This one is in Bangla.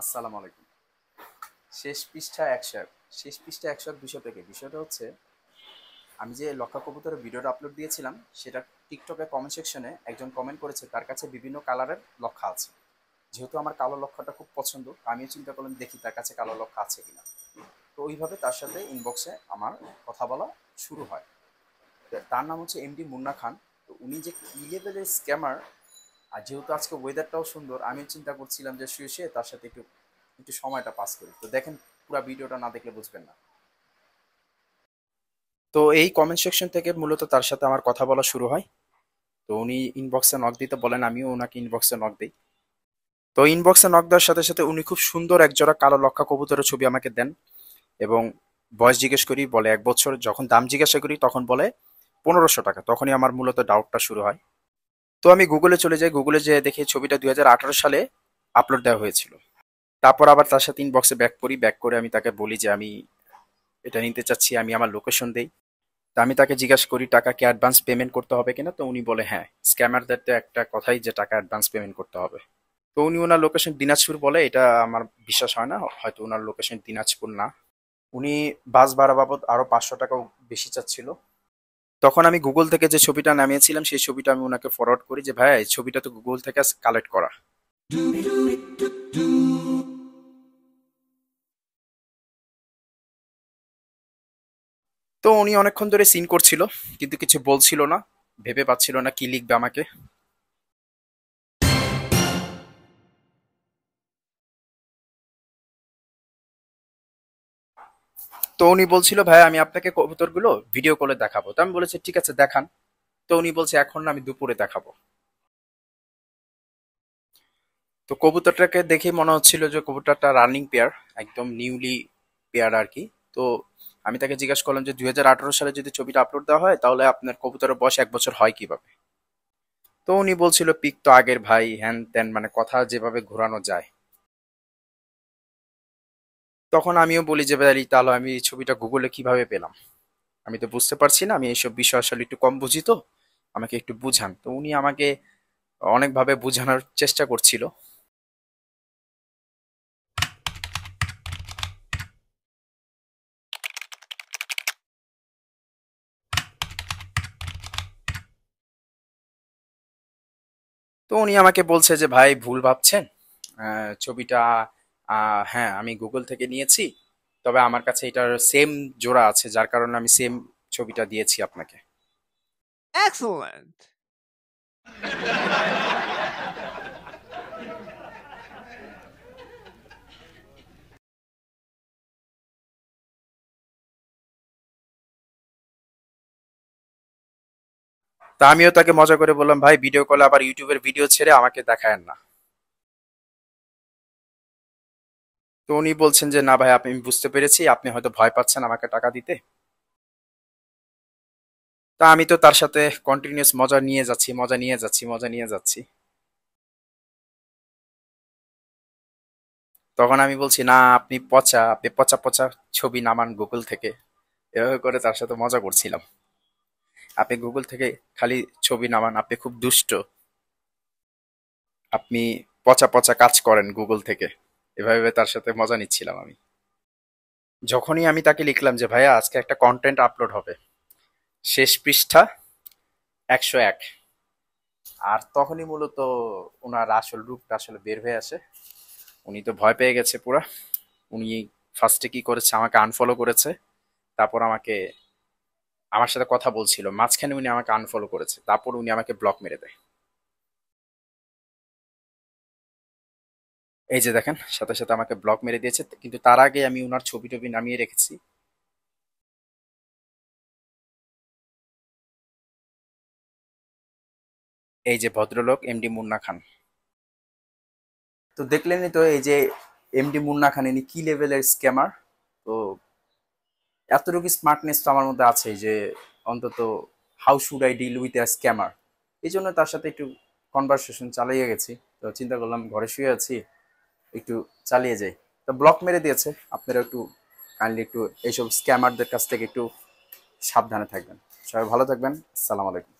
আসসালামু আলাইকুম। শেষ পৃষ্ঠা ১০০। শেষ পৃষ্ঠা ১০০ বিষয় থেকে বিষয়টা হচ্ছে আমি যে লক্ষা কবুতরের ভিডিওটা আপলোড দিয়েছিলাম সেটা টিকটকে কমেন্ট সেকশনে একজন কমেন্ট করেছে তার কাছে বিভিন্ন কালারের লক্ষা আছে। যেহেতু আমার কালো লক্ষাটা খুব পছন্দ আমিও চিন্তা করলাম দেখি তার কাছে কালো লক্ষা আছে কিনা। তো ওইভাবে তার সাথে ইনবক্সে আমার কথা বলা শুরু হয়। তার নাম হচ্ছে এমডি মুন্না খান। তো উনি যে কি লেভেলের স্ক্যামার, আর যেহেতু আজকে ওয়েদারটাও সুন্দর আমিও চিন্তা করছিলাম যে শুয়ে শুয়ে তার সাথে একটু একটু সময়টা পাস করি। তো দেখেন, পুরো ভিডিওটা না দেখলে বুঝবেন না। তো এই কমেন্ট সেকশন থেকে মূলত তার সাথে আমার কথা বলা শুরু হয়। তো উনি ইনবক্সে নক দিতে বলেন, আমিও ওনাকে ইনবক্সে নক দিই। তো ইনবক্সে নক দেওয়ার সাথে সাথে উনি খুব সুন্দর এক জোড়া কালো লক্ষা কবুতরের ছবি আমাকে দেন এবং বয়স জিজ্ঞেস করি, বলে ১ বছর। যখন দাম জিজ্ঞাসা করি তখন বলে ১৫০০ টাকা। তখনই আমার মূলত ডাউটটা শুরু হয়। তো আমি গুগলে চলে যাই, গুগলে যেয়ে দেখি ছবিটা ২০১৮ সালে আপলোড দেওয়া হয়েছিল। তারপর আবার তার সাথে ইনবক্সে ব্যাক করি, ব্যাক করে আমি তাকে বলি যে আমি এটা নিতে চাচ্ছি, আমি আমার লোকেশন দেই। তো আমি তাকে জিজ্ঞাসা করি টাকা কি অ্যাডভান্স পেমেন্ট করতে হবে কিনা। তো উনি বলে হ্যাঁ, স্ক্যামারদের তো একটা কথাই যে টাকা অ্যাডভান্স পেমেন্ট করতে হবে। তো উনি ওনার লোকেশন দিনাজপুর বলে, এটা আমার বিশ্বাস হয় না, হয়তো ওনার লোকেশন দিনাজপুর না। উনি বাস ভাড়া বাবদ আরো ৫০০ টাকা বেশি চাচ্ছিল। তখন আমি গুগল থেকে যে ছবিটা নামিয়েছিলাম সেই ছবিটা আমি ওনাকে ফরওয়ার্ড করি যে ভাই এই ছবিটা তো গুগল থেকে কালেক্ট করা। তো উনি অনেকক্ষণ ধরে সিন করছিল কিন্তু কিছু বলছিল না, ভেবে পাচ্ছিল না কি লিখবে আমাকে। তো উনি বলছিল ভাই আমি আপনাকে কবুতরগুলো ভিডিও কলে দেখাবো। তো আমি বলেছি ঠিক আছে দেখান। তো উনি বলছে এখন না, আমি দুপুরে দেখাবো। তো কবুতরটাকে দেখে মনে হচ্ছিল যে কবুতরটা রানিং পেয়ার, একদম নিউলি পেয়ার আর কি। তো আমি তাকে জিজ্ঞাসা করলাম যে ২০১৮ সালে যদি ছবিটা আপলোড দেওয়া হয় তাহলে আপনার কবুতরের বয়স ১ বছর হয় কিভাবে। তো উনি বলছিল পিক তো আগের ভাই, হ্যান ত্যান, মানে কথা যেভাবে ঘোরানো যায়। তখন আমিও বলি যে ভাই তাহলে আমি এই ছবিটা গুগলে কিভাবে পেলাম, আমি তো বুঝতে পারছি না, আমি এইসব বিষয় আসলে একটু কম বুঝি, তো আমাকে একটু বুঝান। তো উনি আমাকে অনেকভাবে বোঝানোর চেষ্টা করছিল। তো উনি আমাকে বলছে যে ভাই ভুল ভাবছেন, ছবিটা হ্যাঁ আমি গুগল থেকে নিয়েছি, তবে আমার কাছে এটার সেম জোড়া আছে যার কারণে আমি সেম ছবিটা দিয়েছি আপনাকে। Excellent. তা আমিও তাকে মজা করে বললাম ভাই ভিডিও কলে আবার ইউটিউবের ভিডিও ছেড়ে আমাকে দেখায়েন না। তো উনি বলছেন যে না ভাই আমি বুঝতে পেরেছি আপনি হয়তো ভয় পাচ্ছেন আমাকে টাকা দিতে। তা আমি তো তার সাথে কন্টিনিউয়াস মজা নিয়ে যাচ্ছি, মজা নিয়ে যাচ্ছি, মজা নিয়ে যাচ্ছি। তখন আমি বলছি না আপনি পচা, আপনি পচা পচা ছবি নামান গুগল থেকে। এভাবে করে তার সাথে মজা করছিলাম। আপনি গুগল থেকে খালি ছবি নামান, আপনি খুব দুষ্ট, আপনি পচা পচা কাজ করেন গুগল থেকে। এভাবে তার সাথে মজা নিচ্ছিলাম আমি। যখনই আমি তাকে লিখলাম যে ভাইয়া আজকে একটা কন্টেন্ট আপলোড হবে, শেষ পৃষ্ঠা ১০১, আর তখনই মূলত ওনার আসল রূপটা আসলে বের হয়ে আসে। উনি তো ভয় পেয়ে গেছে পুরা। উনি ফার্স্টে কি করেছে, আমাকে আনফলো করেছে। তারপর আমাকে আমার সাথে কথা বলছিল, মাঝখানে উনি আমাকে আনফলো করেছে, তারপর উনি আমাকে ব্লক মেরে দেয়। এই যে দেখেন, সাথে সাথে আমাকে ব্লক মেরে দিয়েছে, কিন্তু তার আগে আমি উনার ছবি টবি নামিয়ে রেখেছি। এই যে ভদ্রলোক এমডি মুন্না খান। তো দেখলেনই তো এই যে এমডি মুন্না খান ইনি কি লেভেলের স্ক্যামার। তো এতটুকু স্মার্টনেস তো আমার মধ্যে আছে যে অন্তত how should I deal with a scammer. এই জন্য তার সাথে একটু কনভারসেশন চালিয়ে গেছি। তো চিন্তা করলাম ঘরে শুয়ে আছি, একটু চালিয়ে যাই। তো ব্লক মেরে দিয়েছে। আপনারা একটু কাইন্ডলি একটু এইসব স্ক্যামারদের কাছ থেকে একটু সাবধানে থাকবেন। সবাই ভালো থাকবেন। আসসালামু আলাইকুম।